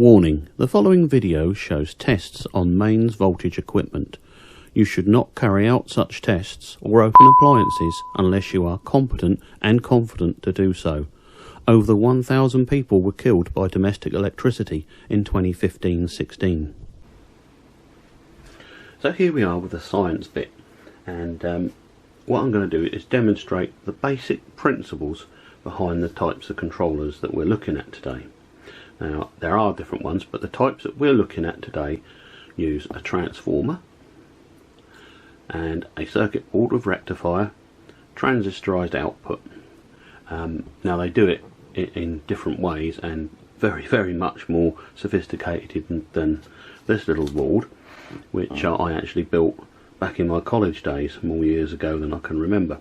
Warning, the following video shows tests on mains voltage equipment. You should not carry out such tests or open appliances unless you are competent and confident to do so. Over 1,000 people were killed by domestic electricity in 2015-16. So here we are with the science bit, and what I'm going to do is demonstrate the basic principles behind the types of controllers that we're looking at today. Now, there are different ones, but the types that we're looking at today use a transformer and a circuit board with rectifier, transistorized output. Now they do it in different ways and very much more sophisticated than this little board, which I actually built back in my college days, more years ago than I can remember.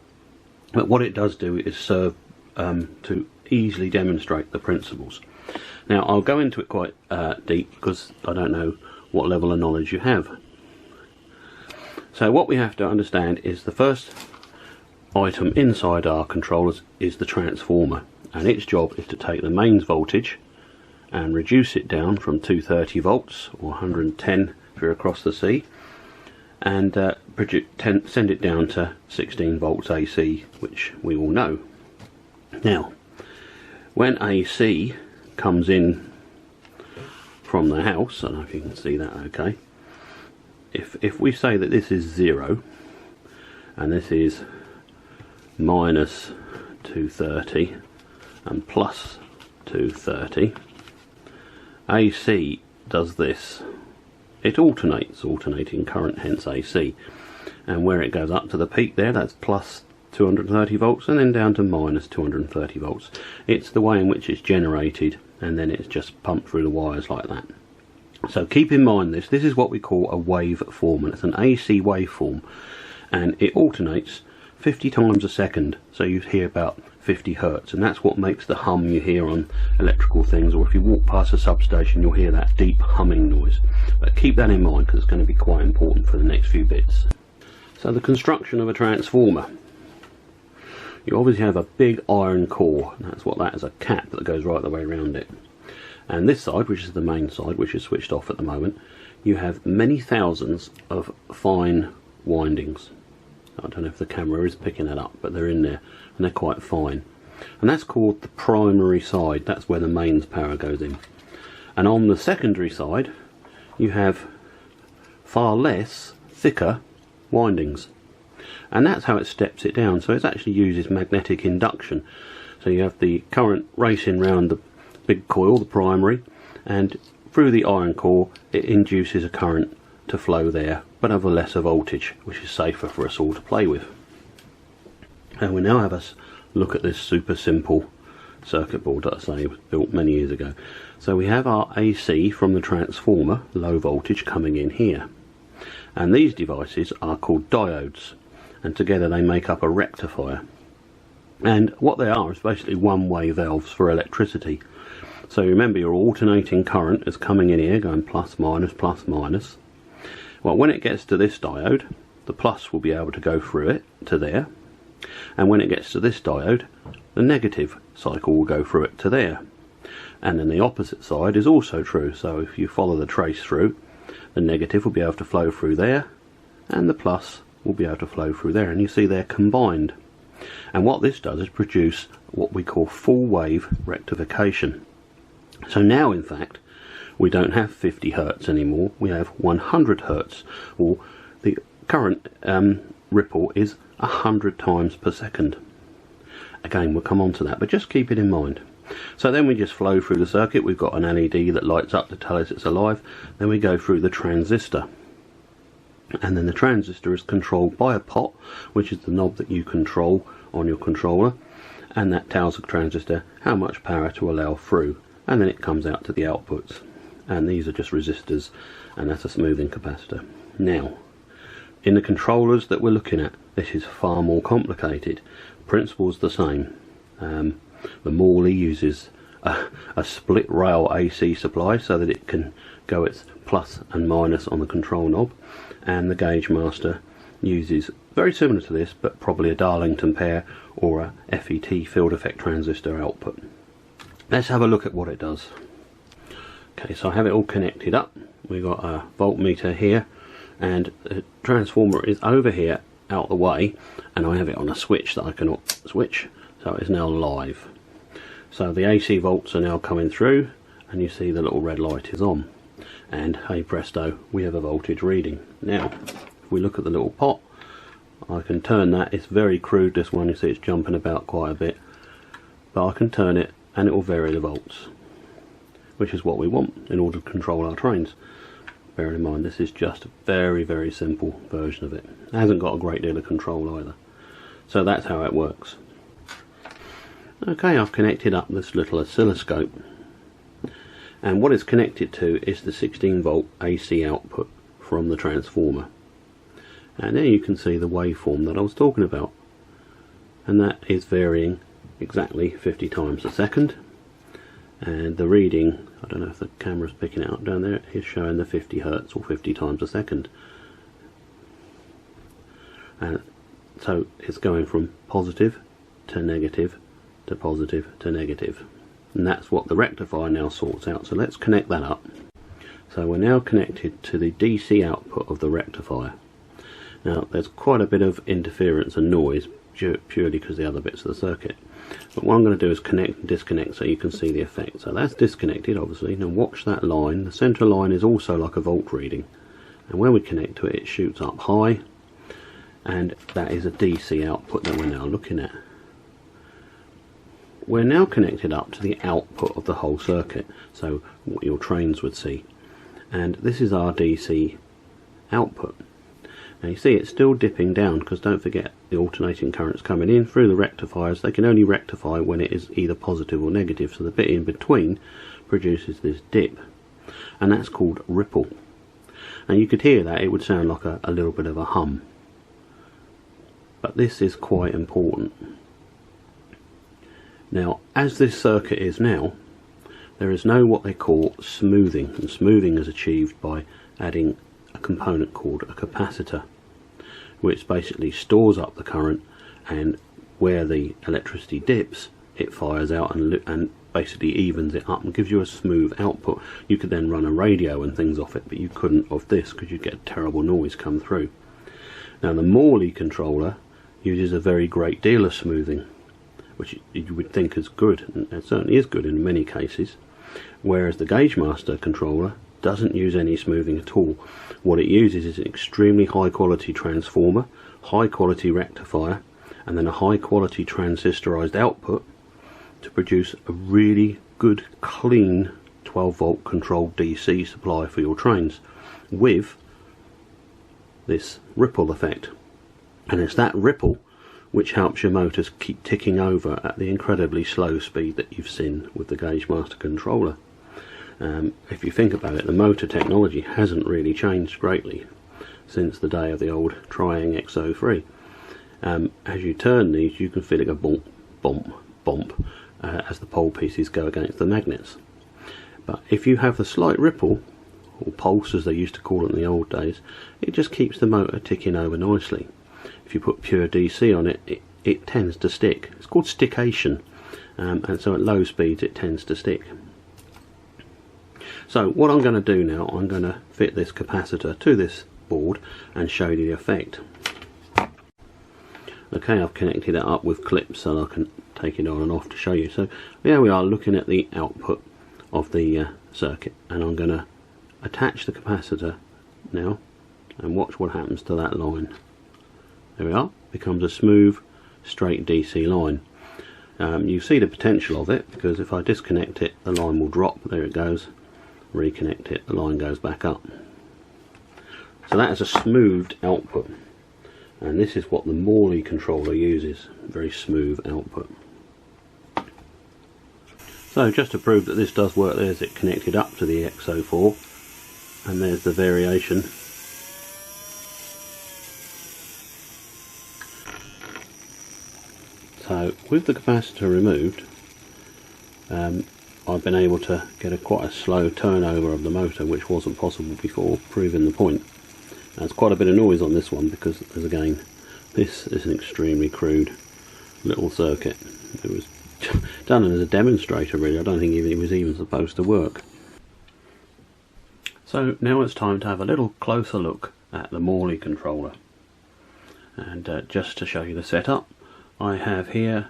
But what it does do is serve to easily demonstrate the principles. Now, I'll go into it quite deep because I don't know what level of knowledge you have. So what we have to understand is the first item inside our controllers is the transformer, and its job is to take the mains voltage and reduce it down from 230 volts or 110 if you're across the sea, and send it down to 16 volts AC, which we all know. Now, when AC comes in from the house, I don't know if you can see that okay, if we say that this is 0 and this is minus 230 and plus 230, AC does this. It alternating current, hence AC, and where it goes up to the peak there, that's plus 230 volts, and then down to minus 230 volts. It's the way in which it's generated, and then it's just pumped through the wires like that. So keep in mind this is what we call a waveform, and it's an AC waveform, and it alternates 50 times a second, so you hear about 50 hertz, and that's what makes the hum you hear on electrical things, or if you walk past a substation you'll hear that deep humming noise. But keep that in mind because it's going to be quite important for the next few bits. So the construction of a transformer. You obviously have a big iron core, and that's what that is, a cap that goes right the way around it. And this side, which is the main side, which is switched off at the moment, you have many thousands of fine windings. I don't know if the camera is picking that up, but they're in there, and they're quite fine. And that's called the primary side. That's where the mains power goes in. And on the secondary side, you have far less, thicker windings. And that's how it steps it down. So it actually uses magnetic induction. So you have the current racing round the big coil, the primary, and through the iron core it induces a current to flow there, but of a lesser voltage, which is safer for us all to play with. And we now have us look at this super simple circuit board that I say was built many years ago. So we have our AC from the transformer, low voltage, coming in here, and these devices are called diodes, and together they make up a rectifier. And what they are is basically one-way valves for electricity. So remember, your alternating current is coming in here, going plus minus plus minus. Well, when it gets to this diode, the plus will be able to go through it to there, and when it gets to this diode, the negative cycle will go through it to there. And then the opposite side is also true, so if you follow the trace through, the negative will be able to flow through there, and the plus will be able to flow through there, and you see they're combined. And what this does is produce what we call full wave rectification. So now, in fact, we don't have 50 hertz anymore, we have 100 hertz, or the current ripple is 100 times per second. Again, we'll come on to that, but just keep it in mind. So then we just flow through the circuit. We've got an LED that lights up to tell us it's alive. Then we go through the transistor, and then the transistor is controlled by a pot, which is the knob that you control on your controller, and that tells the transistor how much power to allow through, and then it comes out to the outputs. And these are just resistors, and that's a smoothing capacitor. Now, in the controllers that we're looking at, this is far more complicated. Principle's the same. The Morley uses a split rail AC supply so that it can go its plus and minus on the control knob, and the Gaugemaster uses very similar to this, but probably a Darlington pair or a FET field effect transistor output. Let's have a look at what it does. Okay, so I have it all connected up. We've got a voltmeter here, and the transformer is over here out the way, and I have it on a switch that I can switch, so it's now live. So the AC volts are now coming through, and you see the little red light is on, and hey presto, we have a voltage reading. Now if we look at the little pot, I can turn that. It's very crude, this one, you see it's jumping about quite a bit, but I can turn it and it will vary the volts, which is what we want in order to control our trains. Bearing in mind this is just a very simple version of it. It hasn't got a great deal of control either. So that's how it works. Okay, I've connected up this little oscilloscope, and what it's connected to is the 16 volt AC output from the transformer. And there you can see the waveform that I was talking about, and that is varying exactly 50 times a second, and the reading, I don't know if the camera's picking it up down there, is showing the 50 Hertz or 50 times a second. And so it's going from positive to negative to positive to negative, and that's what the rectifier now sorts out. So let's connect that up. So we're now connected to the DC output of the rectifier. Now there's quite a bit of interference and noise purely because of the other bits of the circuit, but what I'm going to do is connect and disconnect so you can see the effect. So that's disconnected obviously. Now watch that line. The centre line is also like a volt reading, and when we connect to it, it shoots up high, and that is a DC output that we're now looking at. We're now connected up to the output of the whole circuit, so what your trains would see, and this is our DC output. Now you see it's still dipping down because don't forget the alternating currents coming in through the rectifiers. They can only rectify when it is either positive or negative, so the bit in between produces this dip, and that's called ripple. And you could hear that, it would sound like a little bit of a hum, but this is quite important. Now as this circuit is now, there is no what they call smoothing, and smoothing is achieved by adding a component called a capacitor, which basically stores up the current, and where the electricity dips it fires out and basically evens it up and gives you a smooth output. You could then run a radio and things off it, but you couldn't of this because you'd get a terrible noise come through. Now the Morley controller uses a very great deal of smoothing, which you would think is good, and it certainly is good in many cases, whereas the Gaugemaster controller doesn't use any smoothing at all. What it uses is an extremely high quality transformer, high quality rectifier, and then a high quality transistorized output to produce a really good clean 12 volt controlled DC supply for your trains with this ripple effect. And it's that ripple which helps your motors keep ticking over at the incredibly slow speed that you've seen with the Gaugemaster controller. If you think about it, the motor technology hasn't really changed greatly since the day of the old Triang XO3. As you turn these, you can feel it go bump, bump, bump as the pole pieces go against the magnets. But if you have the slight ripple, or pulse as they used to call it in the old days, it just keeps the motor ticking over nicely. If you put pure DC on it, it tends to stick. It's called stickation, and so at low speeds it tends to stick. So what I'm going to do now, I'm going to fit this capacitor to this board and show you the effect. Okay, I've connected it up with clips so I can take it on and off to show you. So there we are, looking at the output of the circuit, and I'm going to attach the capacitor now and watch what happens to that line. There we are, becomes a smooth straight DC line. You see the potential of it, because if I disconnect it the line will drop. There it goes. Reconnect it, the line goes back up. So that is a smoothed output, and this is what the Morley controller uses, very smooth output. So just to prove that this does work, there's it connected up to the XO4, and there's the variation. So with the capacitor removed, I've been able to get quite a slow turnover of the motor, which wasn't possible before, proving the point. There's quite a bit of noise on this one because, as again, this is an extremely crude little circuit. It was done as a demonstrator really. I don't think it was even supposed to work. So now it's time to have a little closer look at the Morley controller. And just to show you the setup, I have here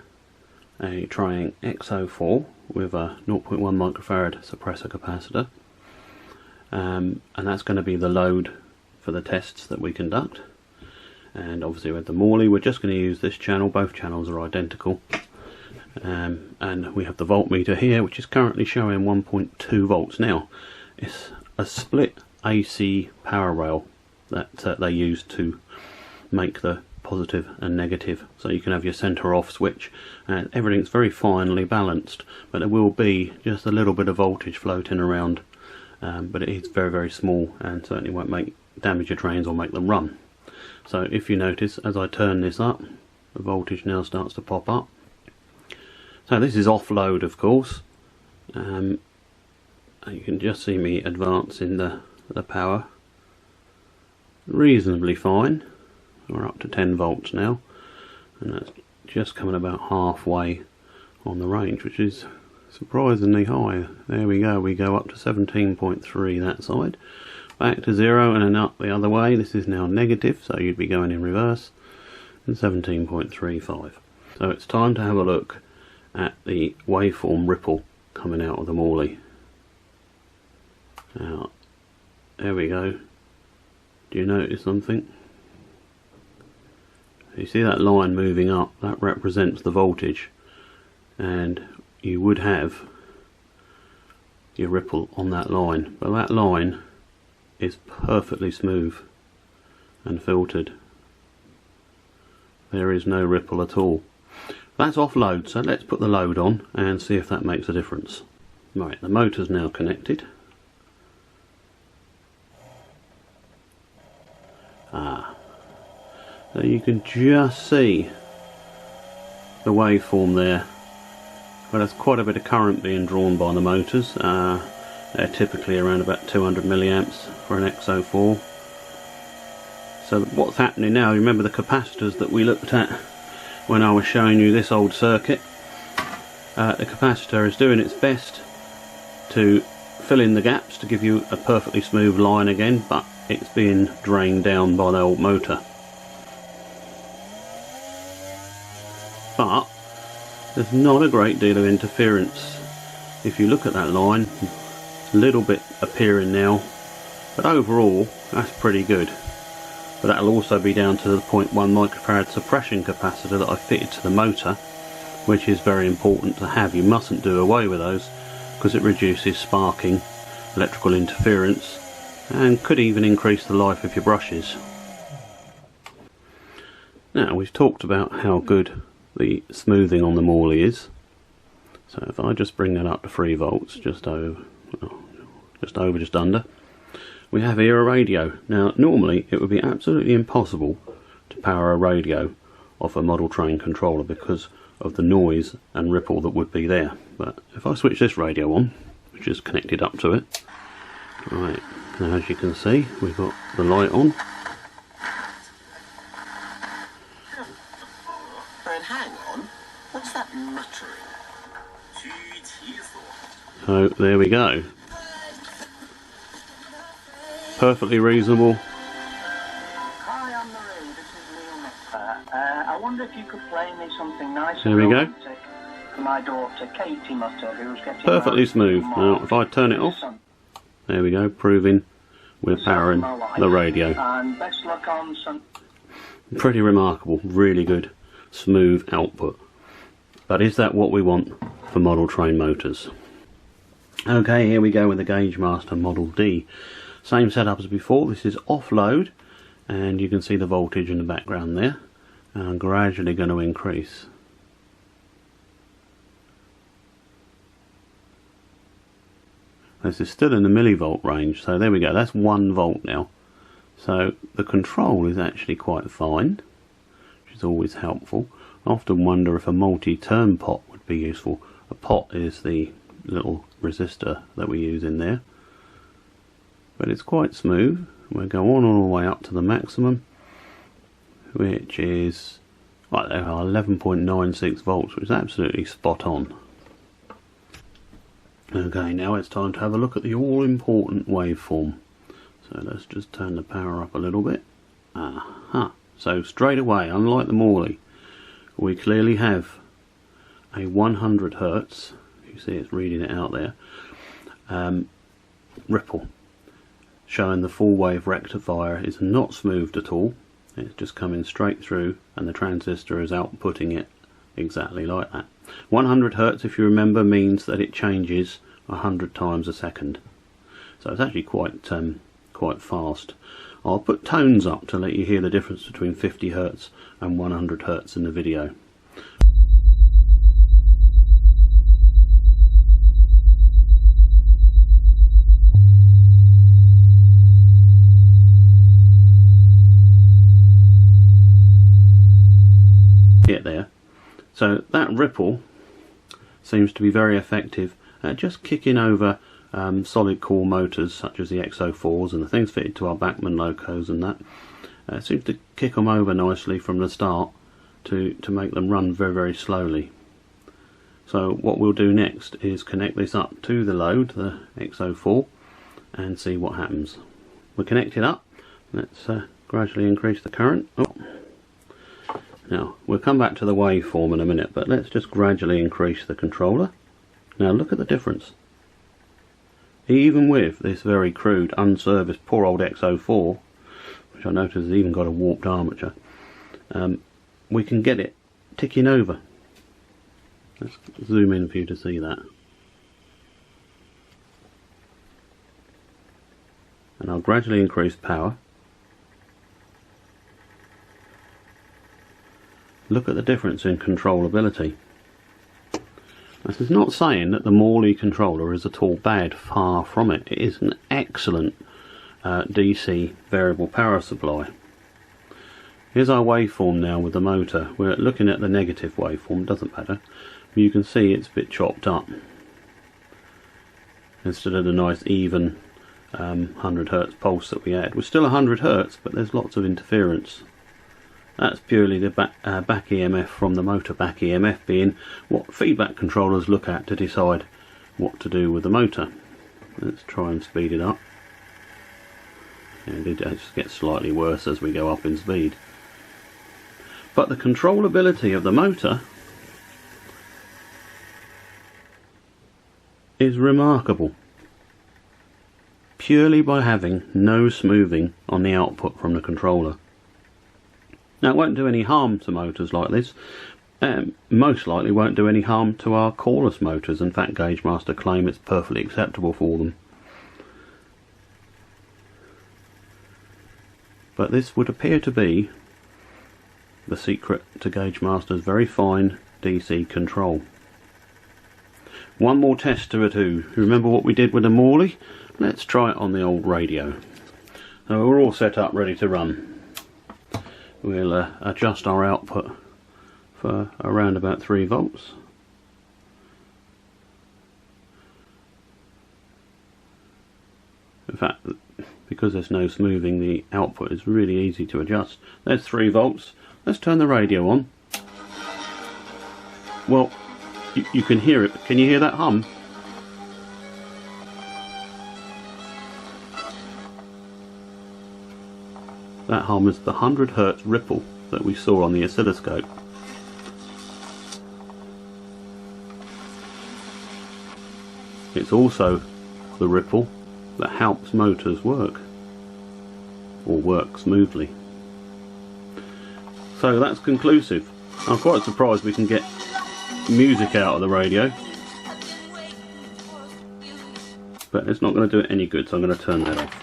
a Triang X04 with a 0.1 microfarad suppressor capacitor, and that's going to be the load for the tests that we conduct. And obviously with the Morley we're just going to use this channel, both channels are identical, and we have the voltmeter here which is currently showing 1.2 volts. Now it's a split AC power rail that they use to make the positive and negative, so you can have your center off switch and everything's very finely balanced, but there will be just a little bit of voltage floating around, but it is very small and certainly won't damage your trains or make them run. So if you notice, as I turn this up, the voltage now starts to pop up. So this is off load, of course. You can just see me advancing the power reasonably fine. We're up to 10 volts now, and that's just coming about halfway on the range, which is surprisingly high. There we go up to 17.3 that side, back to 0 and then up the other way. This is now negative, so you'd be going in reverse, and 17.35. So it's time to have a look at the waveform ripple coming out of the Morley. Now, there we go. Do you notice something? You see that line moving up? That represents the voltage, and you would have your ripple on that line, but that line is perfectly smooth and filtered. There is no ripple at all. That's off load, so let's put the load on and see if that makes a difference. Right, the motor's now connected. So you can just see the waveform there. Well, there's quite a bit of current being drawn by the motors. They're typically around about 200 milliamps for an X04. So what's happening now, you remember the capacitors that we looked at when I was showing you this old circuit? The capacitor is doing its best to fill in the gaps to give you a perfectly smooth line again, but it's being drained down by the old motor. But there's not a great deal of interference. If you look at that line, a little bit appearing now, but overall that's pretty good. But that'll also be down to the 0.1 microfarad suppression capacitor that I fitted to the motor, which is very important to have. You mustn't do away with those because it reduces sparking, electrical interference, and could even increase the life of your brushes. Now we've talked about how good the smoothing on the Morley is. So if I just bring that up to 3 volts, just under, we have here a radio. Now normally it would be absolutely impossible to power a radio off a model train controller because of the noise and ripple that would be there. But if I switch this radio on, which is connected up to it, right, now as you can see we've got the light on. Hang on, what's that muttering? So there we go. Perfectly reasonable. Hi, I'm Marie. This is Neil. I wonder if you could play me something nice. There we go. For my daughter Katie Mutter, who's getting Perfectly smooth. Now if I turn it off, there we go, proving we're powering the radio. And best luck on some. Pretty remarkable, really good, smooth output. But is that what we want for model train motors? Okay, here we go with the Gaugemaster Model D. Same setup as before. This is off load, and you can see the voltage in the background there, and I'm gradually going to increase. This is still in the millivolt range, so there we go, that's 1 volt now. So the control is actually quite fine, which is always helpful. I often wonder if a multi-turn pot would be useful. A pot is the little resistor that we use in there. But it's quite smooth. We'll go on all the way up to the maximum, which is, right, there are 11.96 volts, which is absolutely spot on. Okay, now it's time to have a look at the all-important waveform. So let's just turn the power up a little bit. Aha. So straight away, unlike the Morley, we clearly have a 100 Hertz, you see it's reading it out there, ripple, showing the full wave rectifier is not smoothed at all. It's just coming straight through and the transistor is outputting it exactly like that. 100 Hertz, if you remember, means that it changes 100 times a second. So it's actually quite fast. I'll put tones up to let you hear the difference between 50 Hertz and 100 Hertz in the video. Get there. So that ripple seems to be very effective at just kicking over solid core motors such as the XO4s and the things fitted to our Bachmann Locos and that. It seems to kick them over nicely from the start to make them run very, very slowly. So what we'll do next is connect this up to the load, the XO4, and see what happens. We'll connect it up. Let's gradually increase the current. Oh. Now we'll come back to the waveform in a minute, but let's just gradually increase the controller. Now look at the difference. Even with this very crude, unserviced, poor old XO4, which I notice has even got a warped armature, we can get it ticking over. Let's zoom in for you to see that. And I'll gradually increase power. Look at the difference in controllability. This is not saying that the Morley controller is at all bad, far from it. It is an excellent DC variable power supply. Here's our waveform now with the motor. We're looking at the negative waveform, doesn't matter. You can see it's a bit chopped up. Instead of the nice even 100 Hertz pulse that we had. We're still 100 Hertz, but there's lots of interference. That's purely the back EMF from the motor, back EMF being what feedback controllers look at to decide what to do with the motor. Let's try and speed it up. And it just gets slightly worse as we go up in speed. But the controllability of the motor is remarkable, purely by having no smoothing on the output from the controller. Now it won't do any harm to motors like this, most likely won't do any harm to our coreless motors. In fact, Gaugemaster claim it's perfectly acceptable for them. But this would appear to be the secret to Gaugemaster's very fine DC control. One more test to do. Remember what we did with the Morley? Let's try it on the old radio. So we're all set up, ready to run. We'll adjust our output for around about 3 volts. In fact, because there's no smoothing, the output is really easy to adjust. There's 3 volts. Let's turn the radio on. Well, you can hear it. Can you hear that hum? That hum is the 100 Hertz ripple that we saw on the oscilloscope. It's also the ripple that helps motors work, or work smoothly. So that's conclusive. I'm quite surprised we can get music out of the radio, but it's not going to do it any good, so I'm going to turn that off.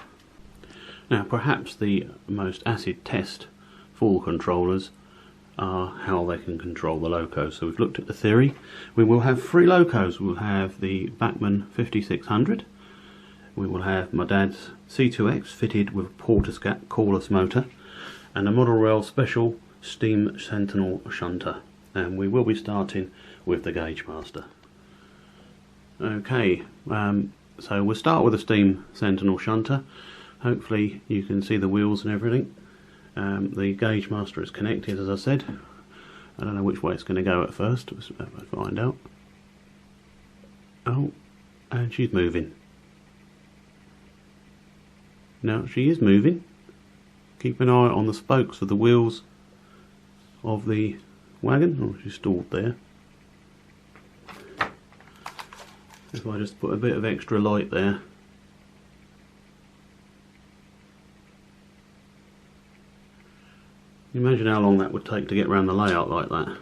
Now perhaps the most acid test for controllers are how they can control the Loco. So we've looked at the theory. We will have 3 Locos. We'll have the Bachmann 5600. We will have my dad's C2X fitted with a Portiscat coreless motor and a Model Rail Special Steam Sentinel shunter. And we will be starting with the Gaugemaster. Okay, so we'll start with a Steam Sentinel shunter. Hopefully you can see the wheels and everything. The Gaugemaster is connected, as I said. I don't know which way it's going to go at first. Let's find out. Oh, and she's moving. Now she is moving. Keep an eye on the spokes of the wheels of the wagon. Oh, she's stalled there. If I just put a bit of extra light there. Imagine how long that would take to get around the layout like that.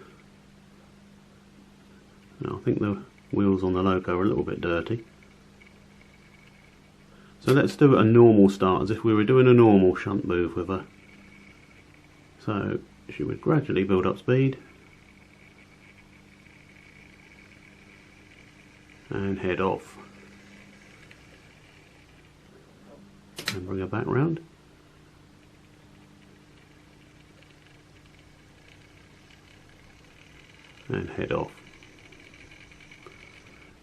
Now, I think the wheels on the Loco are a little bit dirty. So let's do a normal start, as if we were doing a normal shunt move with her. So she would gradually build up speed and head off. And bring her back round. And head off.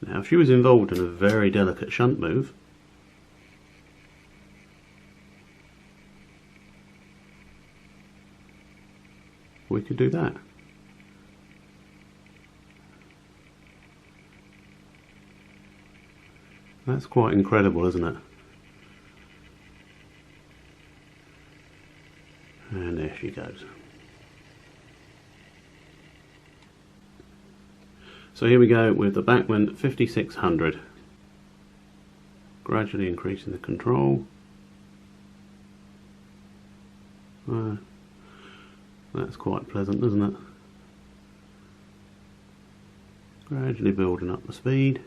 Now if she was involved in a very delicate shunt move, we could do that. That's quite incredible, isn't it? And there she goes. So here we go with the Bachmann 5600. Gradually increasing the control. That's quite pleasant, isn't it? Gradually building up the speed.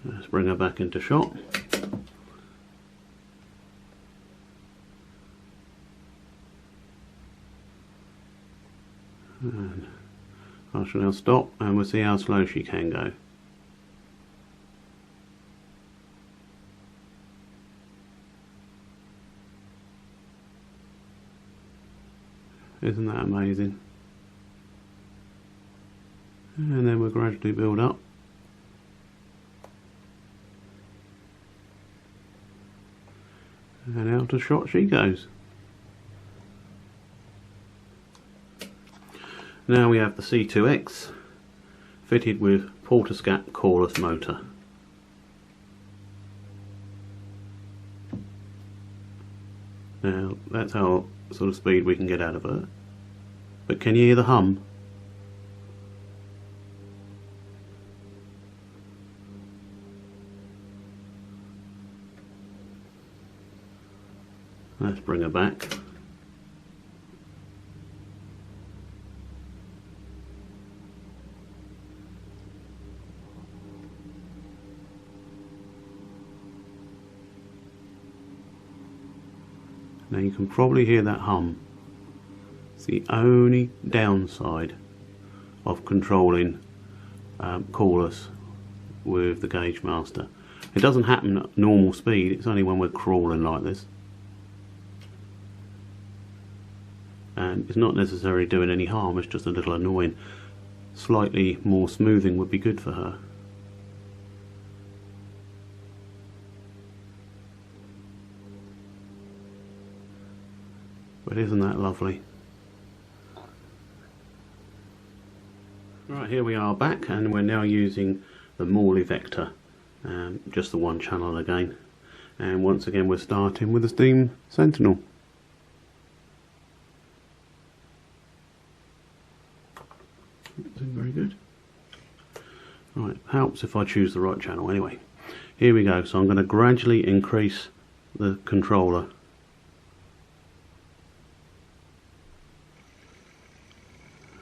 Let's bring her back into shot. And I shall now stop and we'll see how slow she can go. Isn't that amazing? And then we'll gradually build up. And out of shot she goes. Now we have the C2X fitted with Portascat coreless motor. Now that's how sort of speed we can get out of her. But can you hear the hum? Let's bring her back. Now you can probably hear that hum. It's the only downside of controlling coreless with the Gaugemaster. It doesn't happen at normal speed, it's only when we're crawling like this. And it's not necessarily doing any harm, it's just a little annoying. Slightly more smoothing would be good for her. But isn't that lovely? Right, here we are back, and we're now using the Morley Vector, just the one channel again. And once again we're starting with the Steam Sentinel. Very good. Right, helps if I choose the right channel. Anyway, here we go. So I'm going to gradually increase the controller.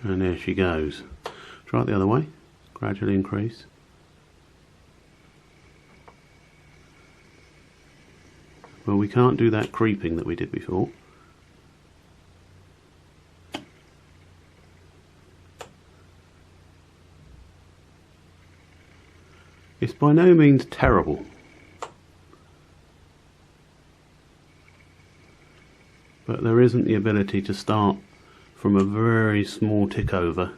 And there she goes. Try it the other way. Gradually increase. Well, we can't do that creeping that we did before. It's by no means terrible. But there isn't the ability to start from a very small tick over.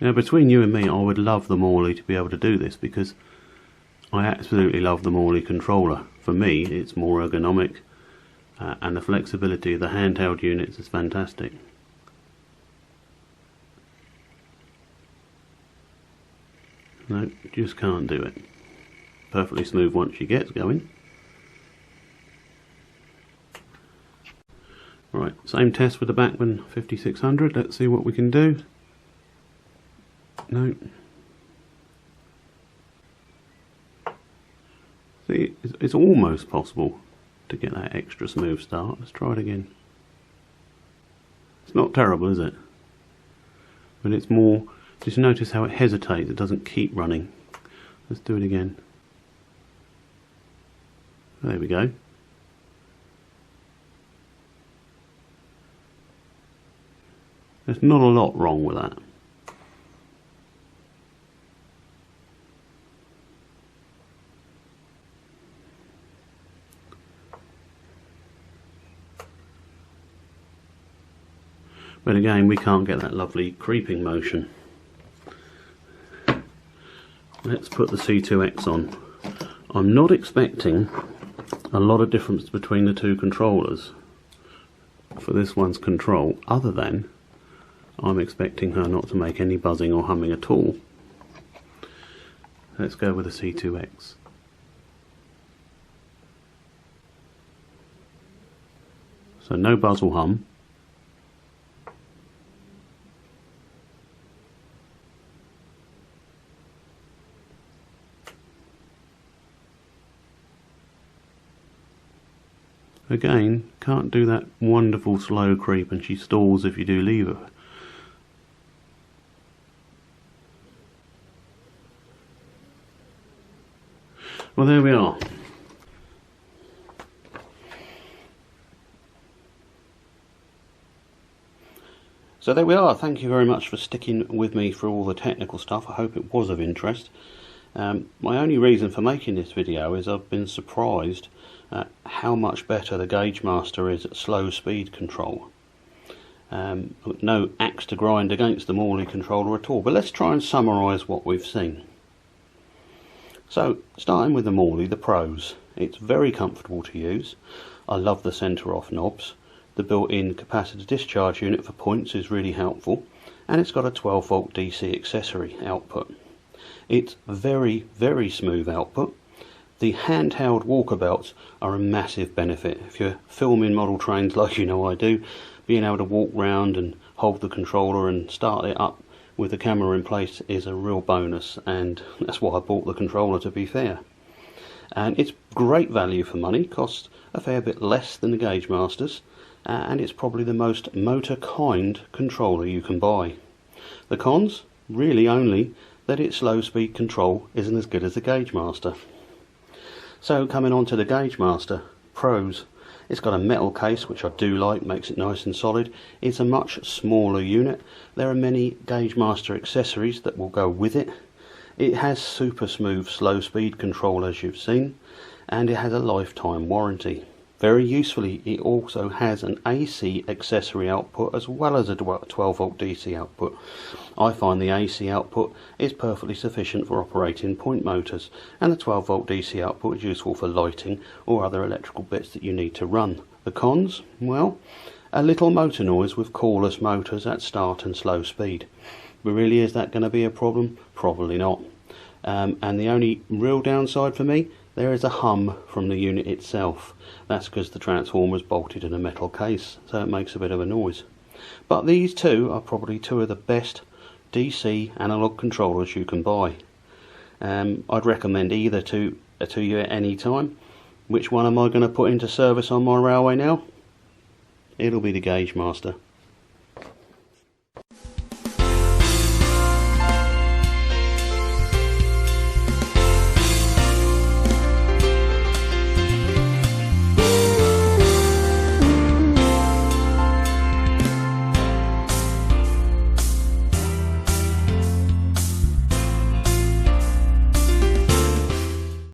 Now between you and me, I would love the Morley to be able to do this, because I absolutely love the Morley controller. For me it's more ergonomic, and the flexibility of the handheld units is fantastic. No, just can't do it. Perfectly smooth once she gets going. Right, same test with the Bachmann 5600. Let's see what we can do. No. See, it's almost possible to get that extra smooth start. Let's try it again. It's not terrible, is it? But it's more, just notice how it hesitates, it doesn't keep running. Let's do it again. There we go. There's not a lot wrong with that. But again, we can't get that lovely creeping motion. Let's put the C2X on. I'm not expecting a lot of difference between the two controllers for this one's control, other than I'm expecting her not to make any buzzing or humming at all. Let's go with the C2X. So no buzz or hum. Again, can't do that wonderful slow creep, and she stalls if you do leave her. Well, there we are. So there we are. Thank you very much for sticking with me for all the technical stuff. I hope it was of interest. My only reason for making this video is I've been surprised at how much better the Gaugemaster is at slow speed control. No axe to grind against the Morley controller at all, but let's try and summarise what we've seen. So, starting with the Morley, the pros. It's very comfortable to use. I love the centre off knobs. The built-in capacitor discharge unit for points is really helpful, and it's got a 12 volt DC accessory output. It's very, very smooth output. The handheld walker belts are a massive benefit. If you're filming model trains like you know I do, being able to walk round and hold the controller and start it up with the camera in place is a real bonus, and that's why I bought the controller, to be fair. And it's great value for money, costs a fair bit less than the Gaugemasters, and it's probably the most motor kind controller you can buy. The cons? Really only that its slow speed control isn't as good as the Gaugemaster. So coming on to the Gaugemaster, pros. It's got a metal case, which I do like, makes it nice and solid. It's a much smaller unit. There are many Gaugemaster accessories that will go with it. It has super smooth slow speed control, as you've seen, and it has a lifetime warranty. Very usefully, it also has an AC accessory output as well as a 12 volt DC output. I find the AC output is perfectly sufficient for operating point motors, and the 12 volt DC output is useful for lighting or other electrical bits that you need to run. The cons? Well, a little motor noise with coreless motors at start and slow speed. But really, is that going to be a problem? Probably not. And the only real downside for me, there is a hum from the unit itself. That's because the transformer is bolted in a metal case, so it makes a bit of a noise. But these two are probably two of the best DC analog controllers you can buy. I'd recommend either to you at any time. Which one am I going to put into service on my railway now? It'll be the Gaugemaster.